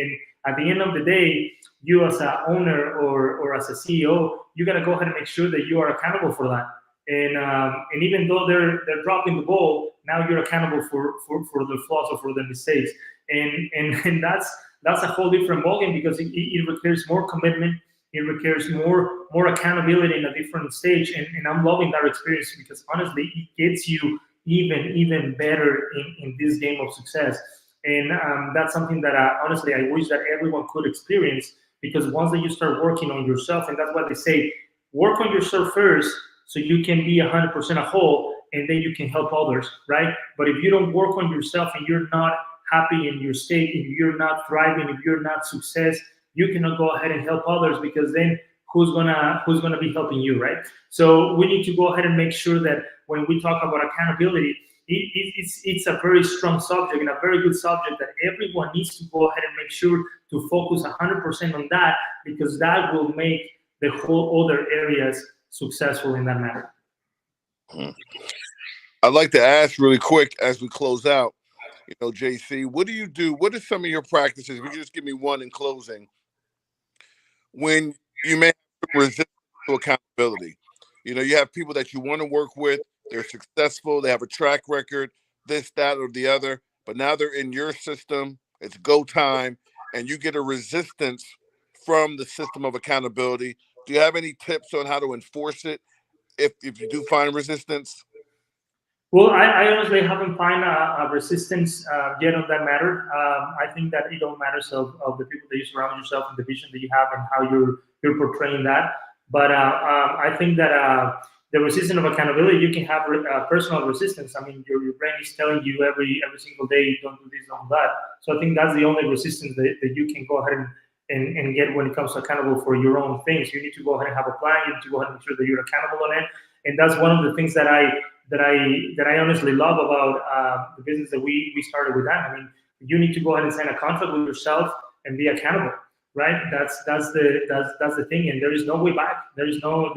at the end of the day, you as an owner or as a CEO, you gotta go ahead and make sure that you are accountable for that. And even though they're dropping the ball, now you're accountable for the flaws or for the mistakes. And that's a whole different ballgame, because it requires more commitment. It requires more accountability in a different stage, and I'm loving that experience, because honestly, it gets you even better in this game of success. And that's something that honestly I wish that everyone could experience, because once that you start working on yourself, and that's why they say work on yourself first so you can be 100% a whole, and then you can help others, right? But if you don't work on yourself and you're not happy in your state, if you're not thriving, if you're not success, you cannot go ahead and help others, because then who's gonna be helping you, right? So we need to go ahead and make sure that when we talk about accountability, it's a very strong subject and a very good subject that everyone needs to go ahead and make sure to focus 100% on that, because that will make the whole other areas successful in that matter. I'd like to ask really quick as we close out, JC, what do you do? What are some of your practices? If you could just give me one in closing. When you may have resistance to accountability, you have people that you want to work with, they're successful, they have a track record, this, that, or the other, but now they're in your system, it's go time, and you get a resistance from the system of accountability. Do you have any tips on how to enforce it if you do find resistance? Well, I honestly haven't found a resistance yet on that matter. I think that it all matters of the people that you surround yourself and the vision that you have and how you're portraying that. But I think that the resistance of accountability, you can have personal resistance. I mean, your brain is telling you every single day, don't do this, don't do that. So I think that's the only resistance that you can go ahead and get when it comes to accountable for your own things. You need to go ahead and have a plan. You need to go ahead and make sure that you're accountable on it. And that's one of the things that I honestly love about the business that we started with that. I mean, you need to go ahead and sign a contract with yourself and be accountable, right? That's the thing. And there is no way back. There is no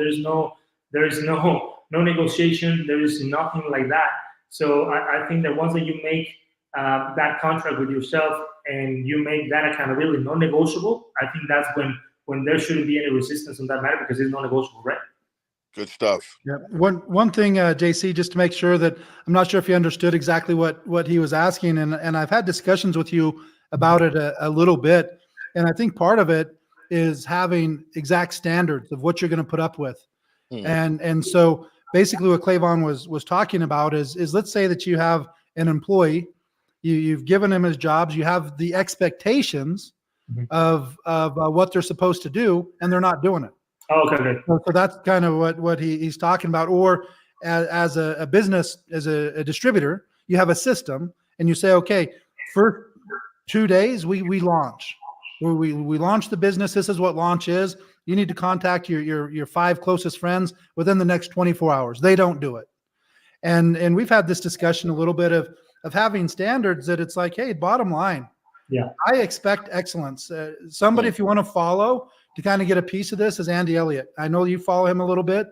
negotiation. There is nothing like that. So I think that once that you make that contract with yourself and you make that accountability non-negotiable, I think that's when there shouldn't be any resistance on that matter, because it's non-negotiable, right? Good stuff. Yeah. One thing, JC, just to make sure that I'm not sure if you understood exactly what he was asking, and I've had discussions with you about it a little bit, and I think part of it is having exact standards of what you're going to put up with, and so basically what Clayvon was talking about is let's say that you have an employee, you've given him his jobs, you have the expectations of what they're supposed to do, and they're not doing it. Oh, okay. So that's kind of what he's talking about. Or as a business, as a distributor, you have a system and you say, okay, for 2 days, we launch. We launch the business. This is what launch is. You need to contact your 5 closest friends within the next 24 hours. They don't do it. And we've had this discussion a little bit of having standards that it's like, hey, bottom line, yeah, I expect excellence. Somebody, if you want to follow to kind of get a piece of this, is Andy Elliott. I know you follow him a little bit,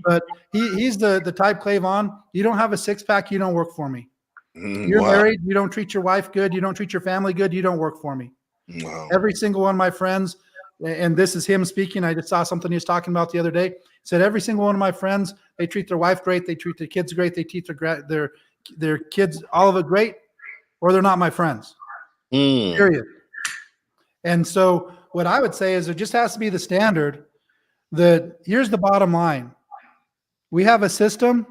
but he's the type, Clayvon, you don't have a 6-pack, you don't work for me. You're married, you don't treat your wife good, you don't treat your family good, you don't work for me. Wow. Every single one of my friends, and this is him speaking, I just saw something he was talking about the other day, said every single one of my friends, they treat their wife great, they treat their kids great, they treat their kids, all of it great, or they're not my friends. Period. And so what I would say is there just has to be the standard that here's the bottom line. We have a system.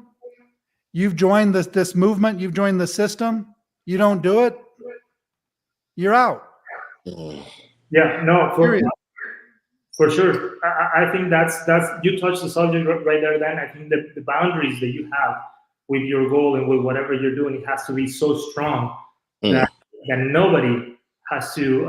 You've joined this movement. You've joined the system. You don't do it, you're out. Yeah, no, for sure. I think that's you touched the subject right there. Then I think that the boundaries that you have with your goal and with whatever you're doing, it has to be so strong that nobody has to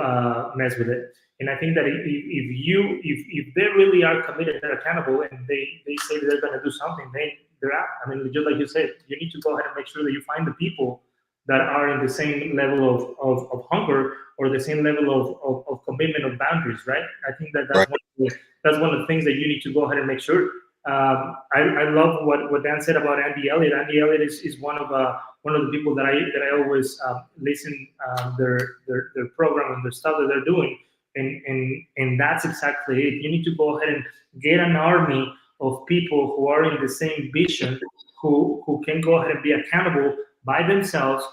mess with it. And I think that if they really are committed, they're accountable, and they say they're going to do something, they're out. I mean, just like you said, you need to go ahead and make sure that you find the people that are in the same level of hunger or the same level of commitment of boundaries, right? I think that's one of the things that you need to go ahead and make sure. I love what Dan said about Andy Elliott. Andy Elliott is one of the people that I always listen their program and their stuff that they're doing, and that's exactly it. You need to go ahead and get an army of people who are in the same vision, who can go ahead and be accountable by themselves,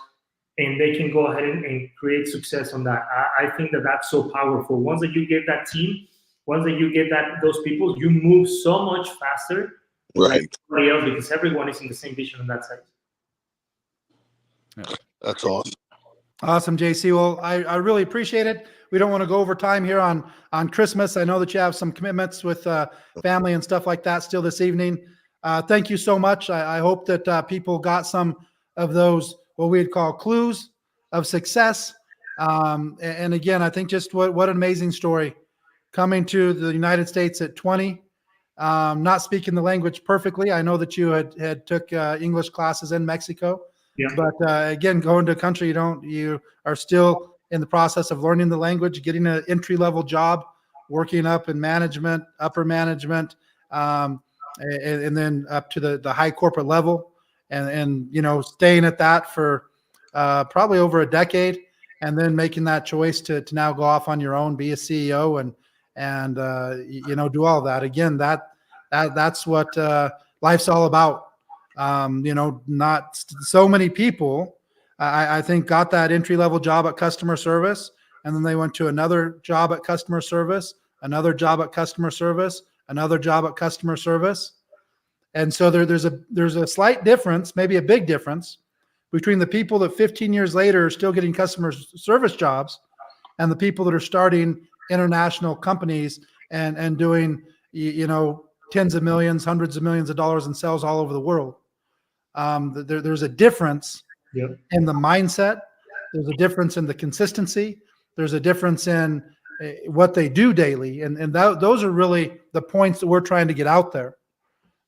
and they can go ahead and create success on that. I think that's so powerful. Once that you get that team, once that you get those people, you move so much faster than everybody else, because everyone is in the same vision on that side. Yeah. That's awesome. Awesome, JC. Well, I really appreciate it. We don't want to go over time here on Christmas. I know that you have some commitments with family and stuff like that still this evening. Thank you so much. I hope that people got some of those, what we'd call clues of success. And again, I think just what an amazing story. Coming to the United States at 20, not speaking the language perfectly. I know that you had took English classes in Mexico. Yeah. But again, going to a country you are still in the process of learning the language, getting an entry level job, working up in management, upper management, and then up to the high corporate level, and staying at that for probably over a decade, and then making that choice to now go off on your own, be a CEO, and do all of that. Again, that's what life's all about. Not so many people, I think, got that entry level job at customer service, and then they went to another job at customer service, another job at customer service, another job at customer service. And so there's a slight difference, maybe a big difference, between the people that 15 years later are still getting customer service jobs and the people that are starting international companies and doing, tens of millions, hundreds of millions of dollars in sales all over the world. There's a difference in the mindset. There's a difference in the consistency. There's a difference in what they do daily. And those are really the points that we're trying to get out there.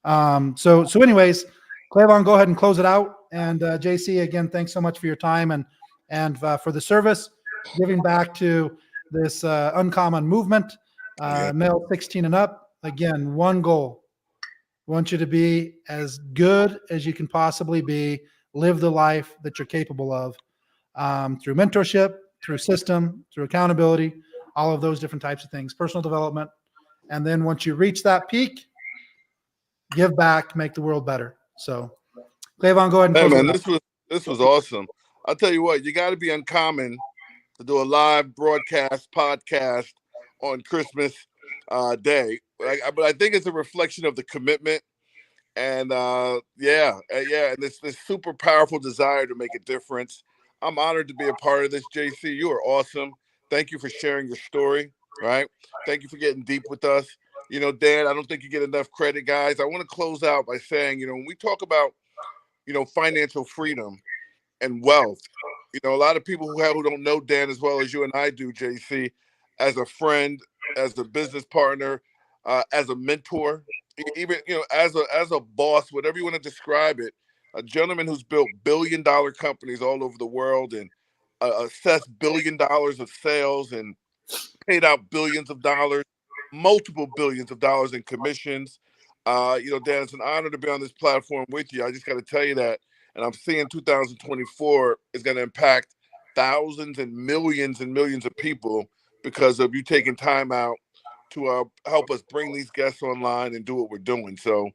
So anyways, Clevon, go ahead and close it out. And JC, again, thanks so much for your time and for the service, giving back to this uncommon movement, male 16 and up. Again, one goal. I want you to be as good as you can possibly be, live the life that you're capable of, through mentorship, through system, through accountability, all of those different types of things, personal development. And then once you reach that peak, give back, make the world better. So Clevon, go ahead and close it. This was awesome. I'll tell you what, you got to be uncommon to do a live broadcast podcast on Christmas Day. But I think it's a reflection of the commitment and and this super powerful desire to make a difference. I'm honored to be a part of this, JC. You are awesome. Thank you for sharing your story. Right. Thank you for getting deep with us. Dan, I don't think you get enough credit, guys. I want to close out by saying, when we talk about, financial freedom and wealth, a lot of people who don't know Dan as well as you and I do, JC, as a friend, as a business partner, as a mentor, even as a boss, whatever you want to describe it, a gentleman who's built billion-dollar companies all over the world and assessed $1 billion of sales and paid out billions of dollars, multiple billions of dollars in commissions. Dan, it's an honor to be on this platform with you. I just got to tell you that, and I'm seeing 2024 is going to impact thousands and millions of people because of you taking time out to help us bring these guests online and do what we're doing. So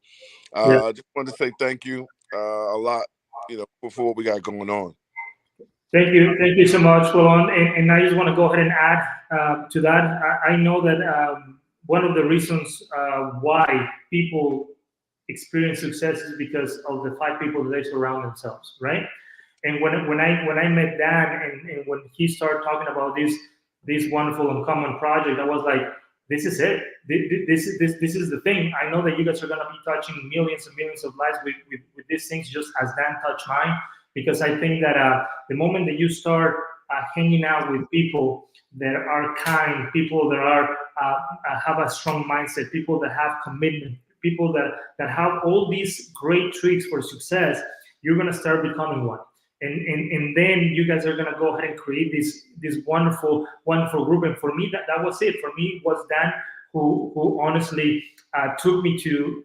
I just wanted to say thank you a lot, for what we got going on. Thank you so much, Clevon. And I just want to go ahead and add to that. I know that one of the reasons why people experience success is because of the 5 people that they surround themselves, right? And when I met Dan and when he started talking about this wonderful uncommon project, I was like, this is it. This is the thing. I know that you guys are going to be touching millions and millions of lives with these things, just as Dan touched mine. Because I think that the moment that you start hanging out with people that are kind, people that are have a strong mindset, people that have commitment, people that have all these great tricks for success, you're going to start becoming one. And then you guys are going to go ahead and create this wonderful group. And for me, that was it. For me, it was Dan who honestly took me to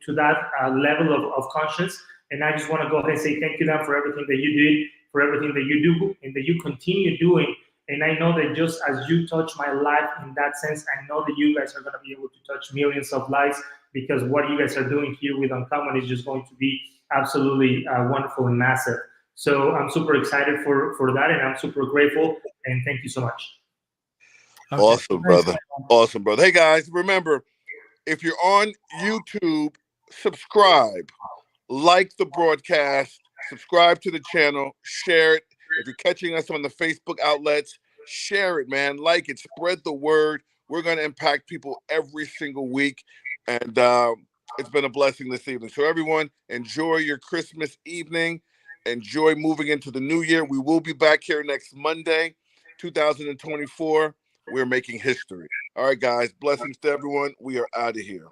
that level of conscience. And I just want to go ahead and say thank you, Dan, for everything that you did, for everything that you do, and that you continue doing. And I know that just as you touch my life in that sense, I know that you guys are going to be able to touch millions of lives, because what you guys are doing here with Uncommon is just going to be absolutely wonderful and massive. So I'm super excited for that, and I'm super grateful, and thank you so much. Okay. Awesome, brother. Awesome, brother. Hey, guys, remember, if you're on YouTube, subscribe, like the broadcast, subscribe to the channel, share it, If you're catching us on the Facebook outlets, share it, man. Like it, spread the word. We're going to impact people every single week. And it's been a blessing this evening. So everyone, enjoy your Christmas evening. Enjoy moving into the new year. We will be back here next Monday, 2024. We're making history. All right, guys. Blessings to everyone. We are out of here.